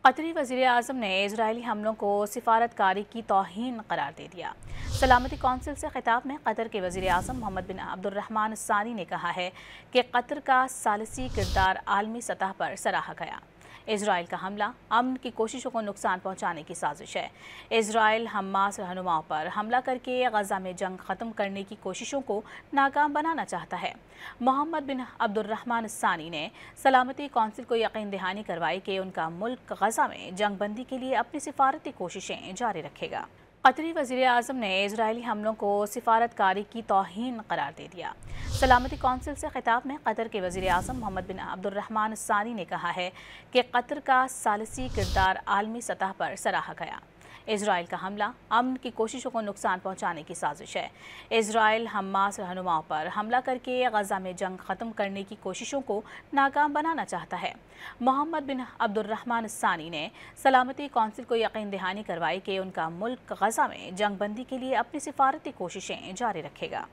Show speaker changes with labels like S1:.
S1: قطری وزیراعظم نے اسرائیلی حملوں کو سفارتکاری کی توہین قرار دے دیا۔ سلامتی کونسل سے خطاب میں قطر کے وزیراعظم محمد بن عبد الرحمن الثانی نے کہا ہے کہ قطر کا ثالثی کردار عالمی سطح پر سراہا گیا۔ اسرائیل کا حملہ امن کی کوششوں کو نقصان پہنچانے کی سازش ہے۔ اسرائیل حماس رہنماؤں پر حملہ کر کے غزہ میں جنگ ختم کرنے کی کوششوں کو ناکام بنانا چاہتا ہے۔ محمد بن عبد الرحمن الثانی نے سلامتی کونسل کو یقین دہانی کروائی کہ ان کا ملک غزہ میں جنگ بندی کے لیے اپنی سفارتی کوششیں جاری رکھے گا۔ قطری وزیراعظم نے اسرائیلی حملوں کو سفارتکاری کی توہین قرار دے دیا۔ سلامتی کونسل سے خطاب میں قطر کے وزیراعظم محمد بن عبد الرحمن الثانی نے کہا ہے کہ قطر کا ثالثی کردار عالمی سطح پر سراہا گیا۔ اسرائیل کا حملہ امن کی کوششوں کو نقصان پہنچانے کی سازش ہے۔ اسرائیل حماس رہنماؤں پر حملہ کر کے غزہ میں جنگ ختم کرنے کی کوششوں کو ناکام بنانا چاہتا ہے۔ محمد بن عبد الرحمن الثانی نے سلامتی کونسل کو یقین دہانی کروائی کہ ان کا ملک غزہ میں جنگ بندی کے لیے اپنی سفارتی کوششیں جاری رکھے گا۔